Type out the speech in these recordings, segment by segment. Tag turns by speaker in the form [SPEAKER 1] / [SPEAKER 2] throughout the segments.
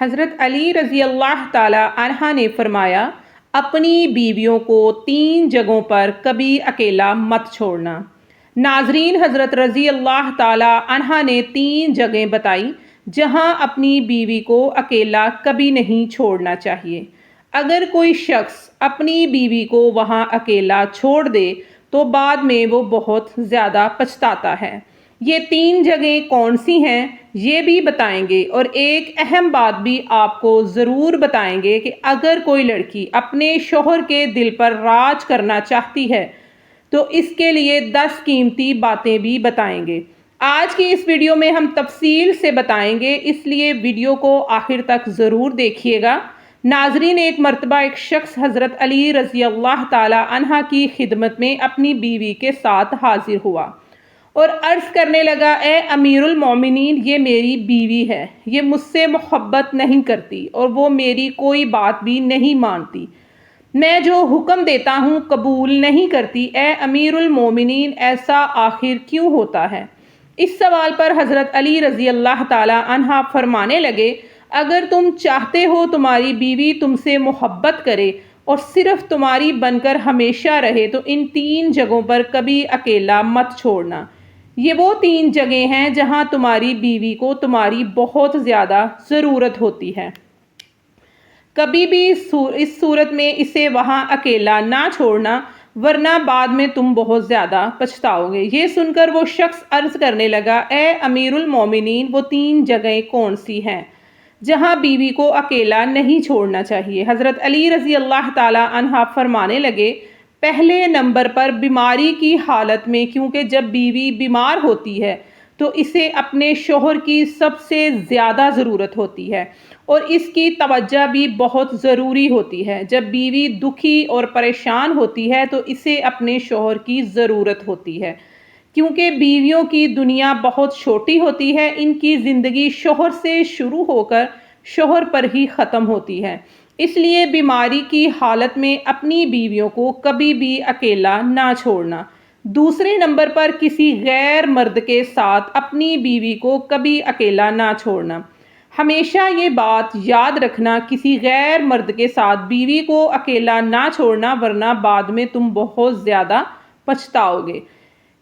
[SPEAKER 1] حضرت علی رضی اللہ تعالی عنہ نے فرمایا، اپنی بیویوں کو 3 جگہوں پر کبھی اکیلا مت چھوڑنا۔ ناظرین، حضرت رضی اللہ تعالی عنہ نے 3 جگہیں بتائی جہاں اپنی بیوی کو اکیلا کبھی نہیں چھوڑنا چاہیے۔ اگر کوئی شخص اپنی بیوی کو وہاں اکیلا چھوڑ دے تو بعد میں وہ بہت زیادہ پچھتاتا ہے۔ یہ 3 جگہیں کون سی ہیں یہ بھی بتائیں گے، اور ایک اہم بات بھی آپ کو ضرور بتائیں گے کہ اگر کوئی لڑکی اپنے شوہر کے دل پر راج کرنا چاہتی ہے تو اس کے لیے 10 قیمتی باتیں بھی بتائیں گے۔ آج کی اس ویڈیو میں ہم تفصیل سے بتائیں گے، اس لیے ویڈیو کو آخر تک ضرور دیکھیے گا۔ ناظرین، ایک مرتبہ ایک شخص حضرت علی رضی اللہ تعالی عنہ کی خدمت میں اپنی بیوی کے ساتھ حاضر ہوا اور عرض کرنے لگا، اے امیر المومنین، یہ میری بیوی ہے، یہ مجھ سے محبت نہیں کرتی اور وہ میری کوئی بات بھی نہیں مانتی، میں جو حکم دیتا ہوں قبول نہیں کرتی، اے امیر المومنین ایسا آخر کیوں ہوتا ہے؟ اس سوال پر حضرت علی رضی اللہ تعالی عنہ فرمانے لگے، اگر تم چاہتے ہو تمہاری بیوی تم سے محبت کرے اور صرف تمہاری بن کر ہمیشہ رہے تو ان 3 جگہوں پر کبھی اکیلا مت چھوڑنا۔ یہ وہ 3 جگہیں ہیں جہاں تمہاری بیوی کو تمہاری بہت زیادہ ضرورت ہوتی ہے۔ کبھی بھی اس صورت میں اسے وہاں اکیلا نہ چھوڑنا، ورنہ بعد میں تم بہت زیادہ پچھتاؤ گے۔ یہ سن کر وہ شخص عرض کرنے لگا، اے امیر المومنین، وہ 3 جگہیں کون سی ہیں جہاں بیوی کو اکیلا نہیں چھوڑنا چاہیے؟ حضرت علی رضی اللہ تعالی عنہ فرمانے لگے، پہلے نمبر پر بیماری کی حالت میں، کیونکہ جب بیوی بیمار ہوتی ہے تو اسے اپنے شوہر کی سب سے زیادہ ضرورت ہوتی ہے اور اس کی توجہ بھی بہت ضروری ہوتی ہے۔ جب بیوی دکھی اور پریشان ہوتی ہے تو اسے اپنے شوہر کی ضرورت ہوتی ہے، کیونکہ بیویوں کی دنیا بہت چھوٹی ہوتی ہے، ان کی زندگی شوہر سے شروع ہو کر شوہر پر ہی ختم ہوتی ہے۔ اس لیے بیماری کی حالت میں اپنی بیویوں کو کبھی بھی اکیلا نہ چھوڑنا۔ دوسرے نمبر پر کسی غیر مرد کے ساتھ اپنی بیوی کو کبھی اکیلا نہ چھوڑنا۔ ہمیشہ یہ بات یاد رکھنا، کسی غیر مرد کے ساتھ بیوی کو اکیلا نہ چھوڑنا، ورنہ بعد میں تم بہت زیادہ پچھتاؤ گے،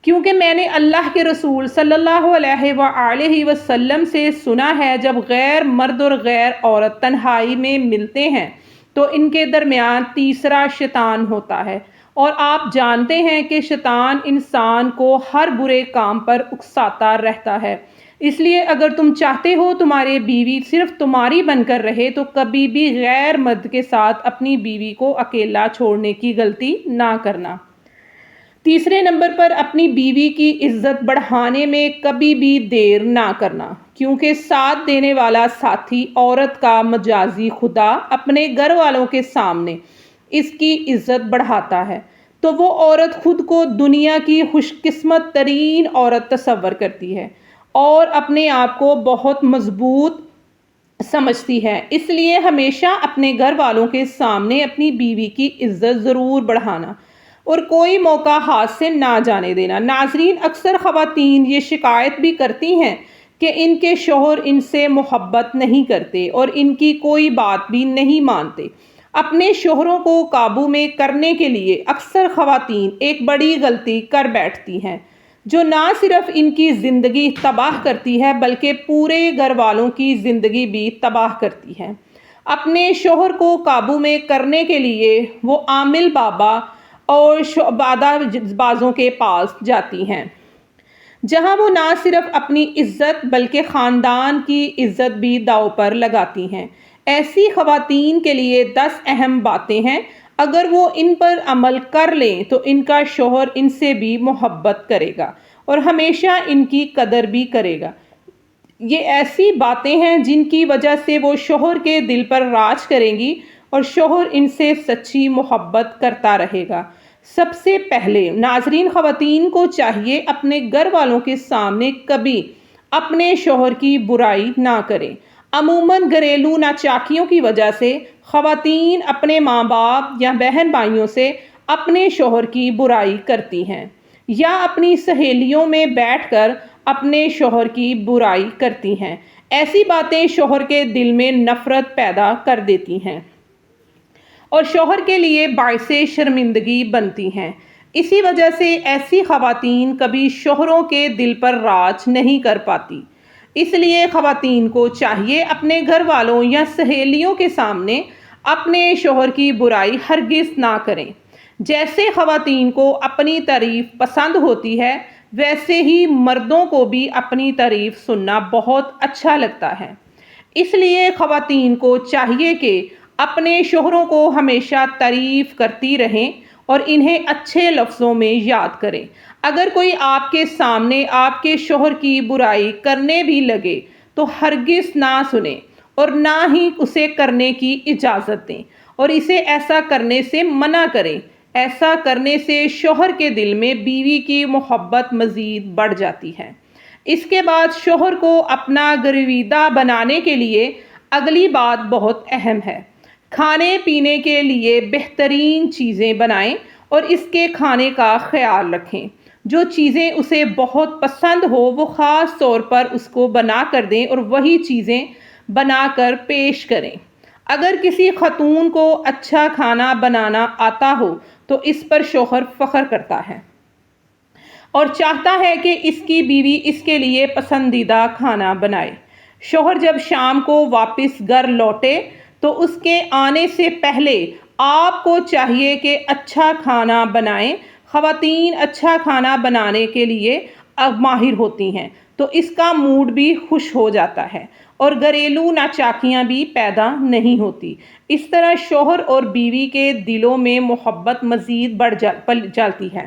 [SPEAKER 1] کیونکہ میں نے اللہ کے رسول صلی اللہ علیہ وآلہ وسلم سے سنا ہے، جب غیر مرد اور غیر عورت تنہائی میں ملتے ہیں تو ان کے درمیان تیسرا شیطان ہوتا ہے، اور آپ جانتے ہیں کہ شیطان انسان کو ہر برے کام پر اکساتا رہتا ہے۔ اس لیے اگر تم چاہتے ہو تمہاری بیوی صرف تمہاری بن کر رہے تو کبھی بھی غیر مرد کے ساتھ اپنی بیوی کو اکیلا چھوڑنے کی غلطی نہ کرنا۔ تیسرے نمبر پر اپنی بیوی کی عزت بڑھانے میں کبھی بھی دیر نہ کرنا، کیونکہ ساتھ دینے والا ساتھی عورت کا مجازی خدا اپنے گھر والوں کے سامنے اس کی عزت بڑھاتا ہے تو وہ عورت خود کو دنیا کی خوش قسمت ترین عورت تصور کرتی ہے اور اپنے آپ کو بہت مضبوط سمجھتی ہے۔ اس لیے ہمیشہ اپنے گھر والوں کے سامنے اپنی بیوی کی عزت ضرور بڑھانا اور کوئی موقع ہاتھ سے نہ جانے دینا۔ ناظرین، اکثر خواتین یہ شکایت بھی کرتی ہیں کہ ان کے شوہر ان سے محبت نہیں کرتے اور ان کی کوئی بات بھی نہیں مانتے۔ اپنے شوہروں کو قابو میں کرنے کے لیے اکثر خواتین ایک بڑی غلطی کر بیٹھتی ہیں، جو نہ صرف ان کی زندگی تباہ کرتی ہے بلکہ پورے گھر والوں کی زندگی بھی تباہ کرتی ہے۔ اپنے شوہر کو قابو میں کرنے کے لیے وہ عامل بابا اور شعبدہ بازوں کے پاس جاتی ہیں، جہاں وہ نہ صرف اپنی عزت بلکہ خاندان کی عزت بھی داؤ پر لگاتی ہیں۔ ایسی خواتین کے لیے 10 اہم باتیں ہیں، اگر وہ ان پر عمل کر لیں تو ان کا شوہر ان سے بھی محبت کرے گا اور ہمیشہ ان کی قدر بھی کرے گا۔ یہ ایسی باتیں ہیں جن کی وجہ سے وہ شوہر کے دل پر راج کریں گی اور شوہر ان سے سچی محبت کرتا رہے گا۔ سب سے پہلے ناظرین، خواتین کو چاہیے اپنے گھر والوں کے سامنے کبھی اپنے شوہر کی برائی نہ کریں۔ عموماً گھریلو ناچاکیوں کی وجہ سے خواتین اپنے ماں باپ یا بہن بھائیوں سے اپنے شوہر کی برائی کرتی ہیں یا اپنی سہیلیوں میں بیٹھ کر اپنے شوہر کی برائی کرتی ہیں۔ ایسی باتیں شوہر کے دل میں نفرت پیدا کر دیتی ہیں اور شوہر کے لیے باعث شرمندگی بنتی ہیں۔ اسی وجہ سے ایسی خواتین کبھی شوہروں کے دل پر راج نہیں کر پاتی۔ اس لیے خواتین کو چاہیے اپنے گھر والوں یا سہیلیوں کے سامنے اپنے شوہر کی برائی ہرگز نہ کریں۔ جیسے خواتین کو اپنی تعریف پسند ہوتی ہے، ویسے ہی مردوں کو بھی اپنی تعریف سننا بہت اچھا لگتا ہے۔ اس لیے خواتین کو چاہیے کہ اپنے شوہروں کو ہمیشہ تعریف کرتی رہیں اور انہیں اچھے لفظوں میں یاد کریں۔ اگر کوئی آپ کے سامنے آپ کے شوہر کی برائی کرنے بھی لگے تو ہرگز نہ سنیں اور نہ ہی اسے کرنے کی اجازت دیں اور اسے ایسا کرنے سے منع کریں۔ ایسا کرنے سے شوہر کے دل میں بیوی کی محبت مزید بڑھ جاتی ہے۔ اس کے بعد شوہر کو اپنا گرویدہ بنانے کے لیے اگلی بات بہت اہم ہے۔ کھانے پینے کے لیے بہترین چیزیں بنائیں اور اس کے کھانے کا خیال رکھیں۔ جو چیزیں اسے بہت پسند ہو وہ خاص طور پر اس کو بنا کر دیں اور وہی چیزیں بنا کر پیش کریں۔ اگر کسی خاتون کو اچھا کھانا بنانا آتا ہو تو اس پر شوہر فخر کرتا ہے اور چاہتا ہے کہ اس کی بیوی اس کے لیے پسندیدہ کھانا بنائے۔ شوہر جب شام کو واپس گھر لوٹے تو اس کے آنے سے پہلے آپ کو چاہیے کہ اچھا کھانا بنائیں۔ خواتین اچھا کھانا بنانے کے لیے ماہر ہوتی ہیں تو اس کا موڈ بھی خوش ہو جاتا ہے اور گھریلو ناچاکیاں بھی پیدا نہیں ہوتی۔ اس طرح شوہر اور بیوی کے دلوں میں محبت مزید بڑھ جاتی ہے۔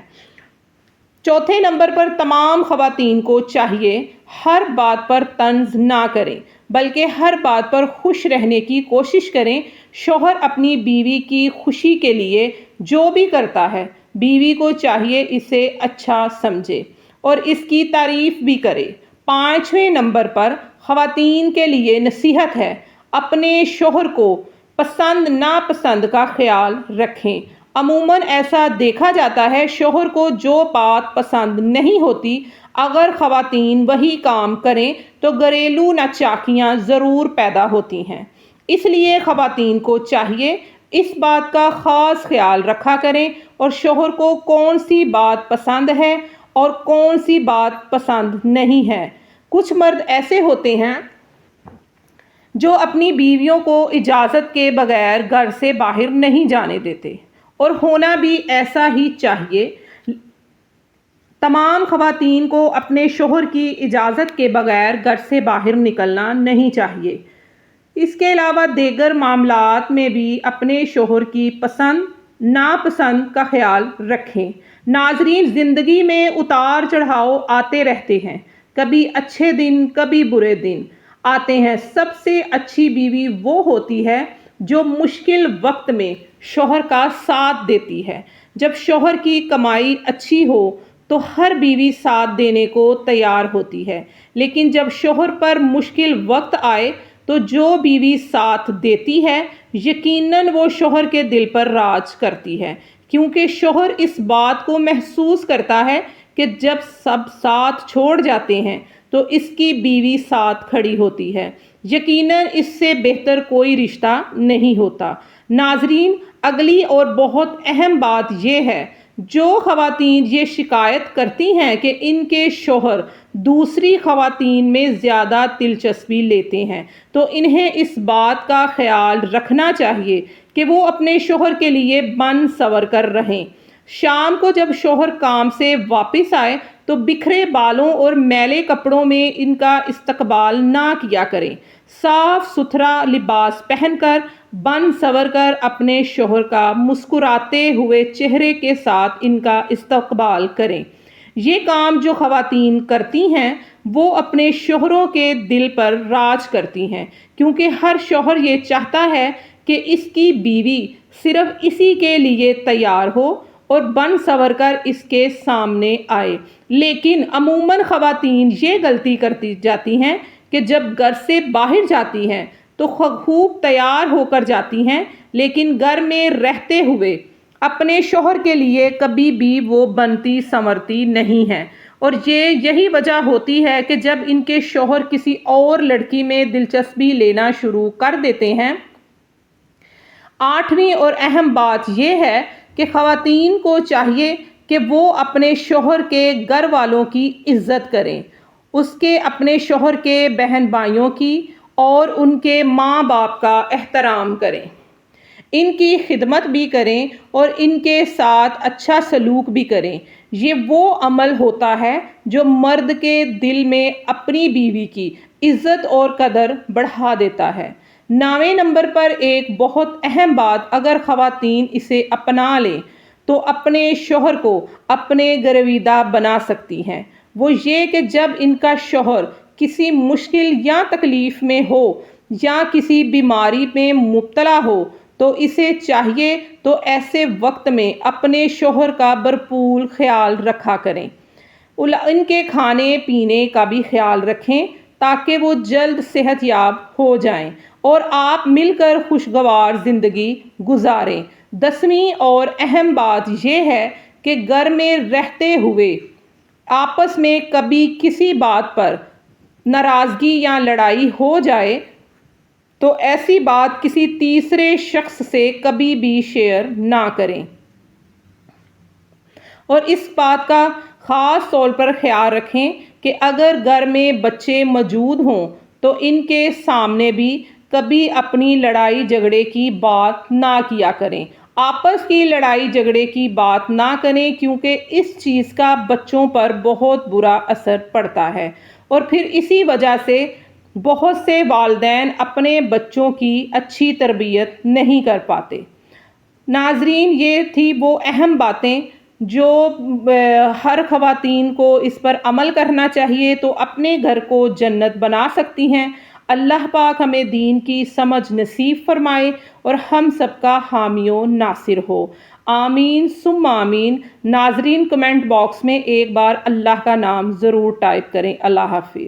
[SPEAKER 1] چوتھے نمبر پر تمام خواتین کو چاہیے ہر بات پر طنز نہ کریں بلکہ ہر بات پر خوش رہنے کی کوشش کریں۔ شوہر اپنی بیوی کی خوشی کے لیے جو بھی کرتا ہے بیوی کو چاہیے اسے اچھا سمجھے اور اس کی تعریف بھی کرے۔ پانچویں نمبر پر خواتین کے لیے نصیحت ہے، اپنے شوہر کو پسند ناپسند کا خیال رکھیں۔ عموماً ایسا دیکھا جاتا ہے شوہر کو جو بات پسند نہیں ہوتی اگر خواتین وہی کام کریں تو گھریلو ناچاکیاں ضرور پیدا ہوتی ہیں۔ اس لیے خواتین کو چاہیے اس بات کا خاص خیال رکھا کریں اور شوہر کو کون سی بات پسند ہے اور کون سی بات پسند نہیں ہے۔ کچھ مرد ایسے ہوتے ہیں جو اپنی بیویوں کو اجازت کے بغیر گھر سے باہر نہیں جانے دیتے اور ہونا بھی ایسا ہی چاہیے۔ تمام خواتین کو اپنے شوہر کی اجازت کے بغیر گھر سے باہر نکلنا نہیں چاہیے۔ اس کے علاوہ دیگر معاملات میں بھی اپنے شوہر کی پسند ناپسند کا خیال رکھیں۔ ناظرین، زندگی میں اتار چڑھاؤ آتے رہتے ہیں، کبھی اچھے دن کبھی برے دن آتے ہیں۔ سب سے اچھی بیوی وہ ہوتی ہے جو مشکل وقت میں شوہر کا ساتھ دیتی ہے۔ جب شوہر کی کمائی اچھی ہو تو ہر بیوی ساتھ دینے کو تیار ہوتی ہے، لیکن جب شوہر پر مشکل وقت آئے تو جو بیوی ساتھ دیتی ہے یقیناً وہ شوہر کے دل پر راج کرتی ہے، کیونکہ شوہر اس بات کو محسوس کرتا ہے کہ جب سب ساتھ چھوڑ جاتے ہیں تو اس کی بیوی ساتھ کھڑی ہوتی ہے۔ یقیناً اس سے بہتر کوئی رشتہ نہیں ہوتا۔ ناظرین، اگلی اور بہت اہم بات یہ ہے، جو خواتین یہ شکایت کرتی ہیں کہ ان کے شوہر دوسری خواتین میں زیادہ دلچسپی لیتے ہیں تو انہیں اس بات کا خیال رکھنا چاہیے کہ وہ اپنے شوہر کے لیے بن سنور کر رہیں۔ شام کو جب شوہر کام سے واپس آئے تو بکھرے بالوں اور میلے کپڑوں میں ان کا استقبال نہ کیا کریں۔ صاف ستھرا لباس پہن کر بن سنور کر اپنے شوہر کا مسکراتے ہوئے چہرے کے ساتھ ان کا استقبال کریں۔ یہ کام جو خواتین کرتی ہیں وہ اپنے شوہروں کے دل پر راج کرتی ہیں، کیونکہ ہر شوہر یہ چاہتا ہے کہ اس کی بیوی صرف اسی کے لیے تیار ہو اور بن سنور کر اس کے سامنے آئے۔ لیکن عموماً خواتین یہ غلطی کرتی جاتی ہیں کہ جب گھر سے باہر جاتی ہیں تو خوب تیار ہو کر جاتی ہیں، لیکن گھر میں رہتے ہوئے اپنے شوہر کے لیے کبھی بھی وہ بنتی سنورتی نہیں ہیں اور یہی وجہ ہوتی ہے کہ جب ان کے شوہر کسی اور لڑکی میں دلچسپی لینا شروع کر دیتے ہیں۔ 8ویں اور اہم بات یہ ہے کہ خواتین کو چاہیے کہ وہ اپنے شوہر کے گھر والوں کی عزت کریں، اس کے اپنے شوہر کے بہن بھائیوں کی اور ان کے ماں باپ کا احترام کریں، ان کی خدمت بھی کریں اور ان کے ساتھ اچھا سلوک بھی کریں۔ یہ وہ عمل ہوتا ہے جو مرد کے دل میں اپنی بیوی کی عزت اور قدر بڑھا دیتا ہے۔ 9ویں نمبر پر ایک بہت اہم بات اگر خواتین اسے اپنا لیں تو اپنے شوہر کو اپنے گرویدہ بنا سکتی ہیں، وہ یہ کہ جب ان کا شوہر کسی مشکل یا تکلیف میں ہو یا کسی بیماری میں مبتلا ہو تو اسے چاہیے تو ایسے وقت میں اپنے شوہر کا بھرپور خیال رکھا کریں، ان کے کھانے پینے کا بھی خیال رکھیں تاکہ وہ جلد صحت یاب ہو جائیں اور آپ مل کر خوشگوار زندگی گزاریں۔ 10ویں اور اہم بات یہ ہے کہ گھر میں رہتے ہوئے آپس میں کبھی کسی بات پر ناراضگی یا لڑائی ہو جائے تو ایسی بات کسی تیسرے شخص سے کبھی بھی شیئر نہ کریں، اور اس بات کا خاص طور پر خیال رکھیں کہ اگر گھر میں بچے موجود ہوں تو ان کے سامنے بھی کبھی اپنی لڑائی جھگڑے کی بات نہ کیا کریں، آپس کی لڑائی جھگڑے کی بات نہ کریں، کیونکہ اس چیز کا بچوں پر بہت برا اثر پڑتا ہے اور پھر اسی وجہ سے بہت سے والدین اپنے بچوں کی اچھی تربیت نہیں کر پاتے۔ ناظرین، یہ تھی وہ اہم باتیں جو ہر خواتین کو اس پر عمل کرنا چاہیے تو اپنے گھر کو جنت بنا سکتی ہیں۔ اللہ پاک ہمیں دین کی سمجھ نصیب فرمائے اور ہم سب کا حامی و ناصر ہو، آمین ثم آمین۔ ناظرین، کمنٹ باکس میں ایک بار اللہ کا نام ضرور ٹائپ کریں۔ اللہ حافظ۔